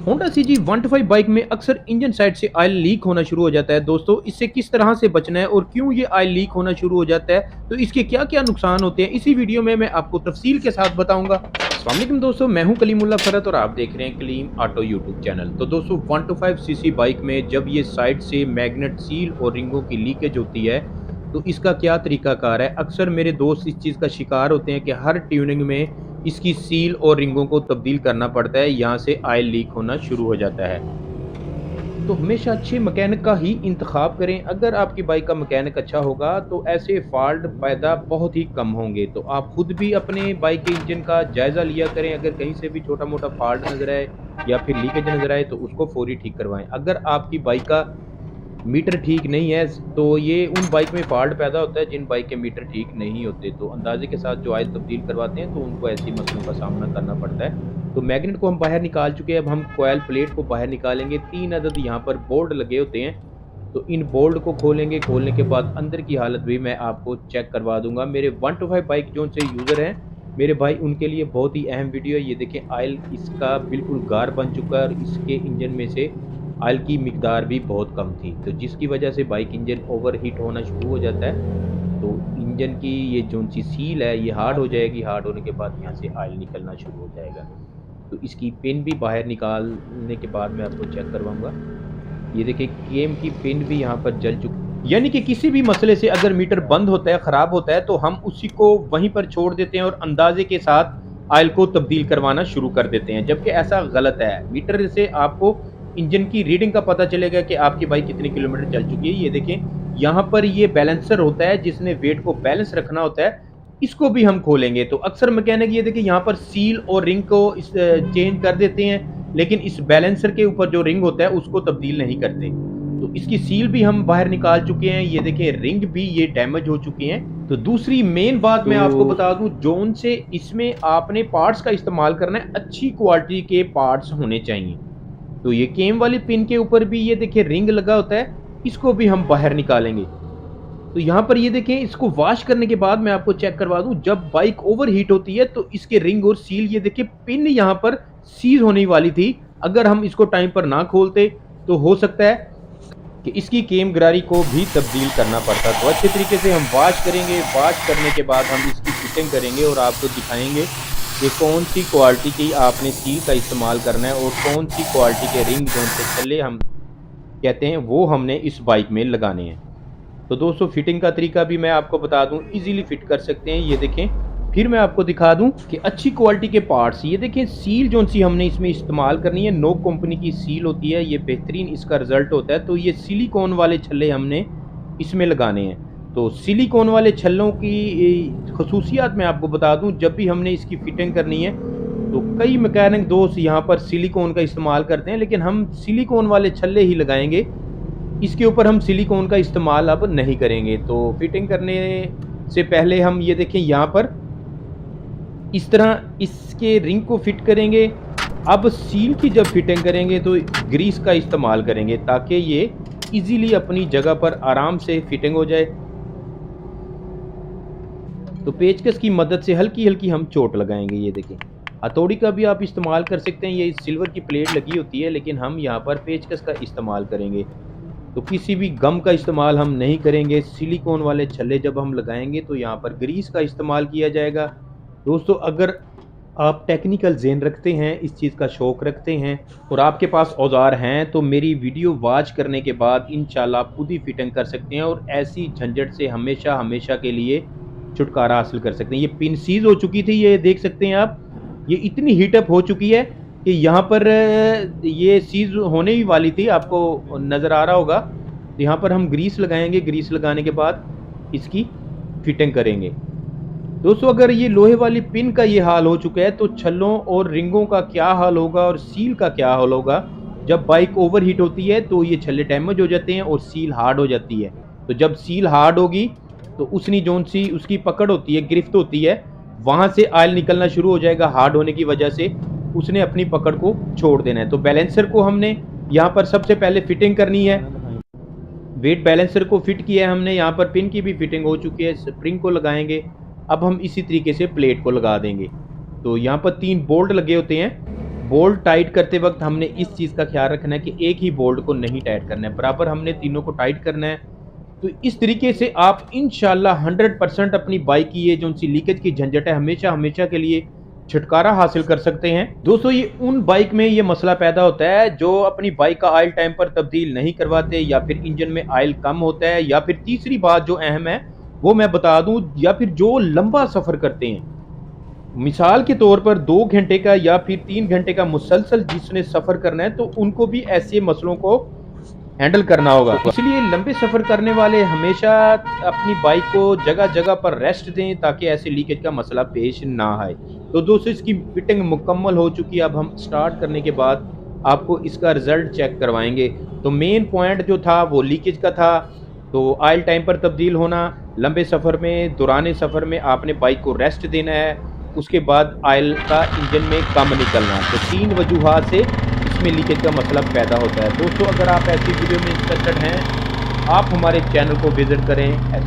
Honda CG 125 bike में अक्सर engine side से ऑयल लीक होना शुरू हो जाता है। दोस्तों, इससे किस तरह से बचना है और क्यों ये ऑयल लीक होना शुरू हो जाता है, तो इसके क्या क्या नुकसान होते हैं, इसी वीडियो में मैं आपको तफसील के साथ बताऊंगा। अस्सलाम वालेकुम दोस्तों, मैं हूं कलीमुल्लाह फरत और आप देख रहे हैं कलीम ऑटो यूट्यूब चैनल। तो दोस्तों, 125 सीसी बाइक में जब ये साइड से मैग्नेट सील और रिंगों की लीकेज होती है, तो इसका क्या तरीकाकार है। अक्सर मेरे दोस्त इस चीज़ का शिकार होते हैं कि हर ट्यूनिंग में इसकी सील और रिंगों को तब्दील करना पड़ता है, यहाँ से ऑयल लीक होना शुरू हो जाता है। तो हमेशा अच्छे मैकेनिक का ही इंतखाब करें। अगर आपकी बाइक का मैकेनिक अच्छा होगा तो ऐसे फॉल्ट पैदा बहुत ही कम होंगे। तो आप खुद भी अपने बाइक के इंजन का जायज़ा लिया करें। अगर कहीं से भी छोटा मोटा फॉल्ट नज़र आए या फिर लीकेज नज़र आए तो उसको फौरी ठीक करवाएं। अगर आपकी बाइक का मीटर ठीक नहीं है तो ये उन बाइक में फॉल्ट पैदा होता है जिन बाइक के मीटर ठीक नहीं होते। तो अंदाजे के साथ जो ऑयल तब्दील करवाते हैं तो उनको ऐसी मसलों का सामना करना पड़ता है। तो मैग्नेट को हम बाहर निकाल चुके हैं, अब हम कॉइल प्लेट को बाहर निकालेंगे। 3 अदद यहाँ पर बोल्ट लगे होते हैं, तो इन बोल्ट को खोलेंगे। खोलने के बाद अंदर की हालत भी मैं आपको चेक करवा दूंगा। मेरे 125 बाइक जो से यूज़र हैं मेरे भाई, उनके लिए बहुत ही अहम वीडियो है। ये देखें, ऑयल इसका बिल्कुल गार बन चुका है और इसके इंजन में से ऑयल की मिकदार भी बहुत कम थी, तो जिसकी वजह से बाइक इंजन ओवरहीट होना शुरू हो जाता है। तो इंजन की ये जो सी सील है ये हार्ड हो जाएगी। हार्ड होने के बाद यहाँ से ऑयल निकलना शुरू हो जाएगा। तो इसकी पिन भी बाहर निकालने के बाद मैं आपको चेक करवाऊंगा। ये देखिए, केम की पिन भी यहाँ पर जल चुकी। यानी कि किसी भी मसले से अगर मीटर बंद होता है, ख़राब होता है, तो हम उसी को वहीं पर छोड़ देते हैं और अंदाजे के साथ ऑयल को तब्दील करवाना शुरू कर देते हैं, जबकि ऐसा गलत है। मीटर से आपको इंजन की रीडिंग का पता चलेगा कि आपकी बाइक कितने किलोमीटर चल चुकी है। ये देखें, यहाँ पर ये बैलेंसर होता है जिसने वेट को बैलेंस रखना होता है, इसको भी हम खोलेंगे। तो अक्सर मैकेनिक ये देखिए यहाँ पर सील और रिंग को चेंज कर देते हैं, लेकिन इस बैलेंसर के ऊपर जो रिंग होता है उसको तब्दील नहीं करते। तो इसकी सील भी हम बाहर निकाल चुके हैं। ये देखिए, रिंग भी ये डैमेज हो चुकी हैं। तो दूसरी मेन बात मैं आपको बता दूं, जोन से इसमें आपने पार्ट्स का इस्तेमाल करना है, अच्छी क्वालिटी के पार्ट्स होने चाहिए। तो ये केम वाली पिन के ऊपर भी ये देखिए रिंग लगा होता है, इसको भी हम बाहर निकालेंगे। तो यहाँ पर ये देखें, इसको वॉश करने के बाद मैं आपको चेक करवा दूं, जब बाइक ओवर हीट होती है तो इसके रिंग और सील, ये देखिए पिन यहाँ पर सीज होने वाली थी। अगर हम इसको टाइम पर ना खोलते तो हो सकता है कि इसकी केम गरारी को भी तब्दील करना पड़ता। तो अच्छे तरीके से हम वॉश करेंगे। वॉश करने के बाद हम इसकी फिटिंग करेंगे और आपको दिखाएंगे कि कौन सी क्वालिटी की आपने सील का इस्तेमाल करना है और कौन सी क्वालिटी के रिंग जोन से छल्ले हम कहते हैं वो हमने इस बाइक में लगाने हैं। तो दोस्तों, फिटिंग का तरीका भी मैं आपको बता दूं, इजीली फिट कर सकते हैं। ये देखें, फिर मैं आपको दिखा दूं कि अच्छी क्वालिटी के पार्ट्स। ये देखें, सील जो सी हमने इसमें इस्तेमाल करनी है, नोक कंपनी की सील होती है, ये बेहतरीन इसका रिजल्ट होता है। तो ये सिलिकॉन वाले छल्ले हमने इसमें लगाने हैं। तो सिलिकॉन वाले छल्लों की खसूसियात मैं आपको बता दूं, जब भी हमने इसकी फिटिंग करनी है तो कई मैकेनिक दोस्त यहाँ पर सिलिकॉन का इस्तेमाल करते हैं, लेकिन हम सिलिकॉन वाले छल्ले ही लगाएंगे। इसके ऊपर हम सिलिकॉन का इस्तेमाल अब नहीं करेंगे। तो फिटिंग करने से पहले हम ये देखें, यहाँ पर इस तरह इसके रिंग को फिट करेंगे। अब सील की जब फिटिंग करेंगे तो ग्रीस का इस्तेमाल करेंगे ताकि ये इजीली अपनी जगह पर आराम से फिटिंग हो जाए। तो पेचकस की मदद से हल्की हल्की हम चोट लगाएंगे। ये देखें, हथौड़ी का भी आप इस्तेमाल कर सकते हैं, ये सिल्वर की प्लेट लगी होती है, लेकिन हम यहाँ पर पेचकस का इस्तेमाल करेंगे। तो किसी भी गम का इस्तेमाल हम नहीं करेंगे। सिलिकॉन वाले छल्ले जब हम लगाएंगे तो यहाँ पर ग्रीस का इस्तेमाल किया जाएगा। दोस्तों, अगर आप टेक्निकल ज़हन रखते हैं, इस चीज़ का शौक़ रखते हैं और आपके पास औजार हैं, तो मेरी वीडियो वॉच करने के बाद इंशाल्लाह आप खुद ही फिटिंग कर सकते हैं और ऐसी झंझट से हमेशा हमेशा के लिए छुटकारा हासिल कर सकते हैं। ये पिन सीज हो चुकी थी, ये देख सकते हैं आप, ये इतनी हीटअप हो चुकी है कि यहाँ पर ये सीज होने ही वाली थी, आपको नज़र आ रहा होगा। तो यहाँ पर हम ग्रीस लगाएंगे। ग्रीस लगाने के बाद इसकी फिटिंग करेंगे। दोस्तों, अगर ये लोहे वाली पिन का ये हाल हो चुका है तो छल्लों और रिंगों का क्या हाल होगा और सील का क्या हाल होगा। जब बाइक ओवर हीट होती है तो ये छल्ले डैमेज हो जाते हैं और सील हार्ड हो जाती है। तो जब सील हार्ड होगी तो उसनी जोन सी उसकी पकड़ होती है, गिरफ्त होती है, वहाँ से ऑयल निकलना शुरू हो जाएगा। हार्ड होने की वजह से उसने अपनी पकड़ को छोड़ देना है। तो बैलेंसर को हमने यहाँ पर सबसे पहले फिटिंग करनी है। वेट बैलेंसर को फिट किया है हमने, यहाँ पर पिन की भी फिटिंग हो चुकी है। स्प्रिंग को लगाएंगे। अब हम इसी तरीके से प्लेट को लगा देंगे। तो यहाँ पर 3 बोल्ट लगे होते हैं, बोल्ट टाइट करते वक्त हमने इस चीज़ का ख्याल रखना है कि एक ही बोल्ट को नहीं टाइट करना है, बराबर हमने तीनों को टाइट करना है। तो इस तरीके से आप इंशाल्लाह 100% अपनी बाइक की ये जो सी लीकेज की झंझट है हमेशा हमेशा के लिए छुटकारा हासिल कर सकते हैं। दोस्तों ये उन बाइक में ये मसला पैदा होता है जो अपनी बाइक का ऑयल टाइम पर तब्दील नहीं करवाते, या फिर इंजन में ऑयल कम होता है, या फिर तीसरी बात जो अहम है वो मैं बता दूं, या फिर जो लंबा सफ़र करते हैं। मिसाल के तौर पर 2 घंटे का या फिर 3 घंटे का मुसलसल जिसने सफ़र करना है तो उनको भी ऐसे मसलों को हैंडल करना होगा। इसलिए लंबे सफ़र करने वाले हमेशा अपनी बाइक को जगह जगह पर रेस्ट दें ताकि ऐसे लीकेज का मसला पेश ना आए। तो दोस्तों इसकी फिटिंग मुकम्मल हो चुकी है। अब हम स्टार्ट करने के बाद आपको इसका रिज़ल्ट चेक करवाएंगे। तो मेन पॉइंट जो था वो लीकेज का था। तो ऑयल टाइम पर तब्दील होना, लंबे सफ़र में दौरान सफ़र में आपने बाइक को रेस्ट देना है, उसके बाद ऑयल का इंजन में कम निकलना। तो 3 वजूहात से इसमें लीकेज का मसला पैदा होता है। दोस्तों अगर आप ऐसी वीडियो में इंटरेस्टेड हैं, आप हमारे चैनल को विज़िट करें। ऐसी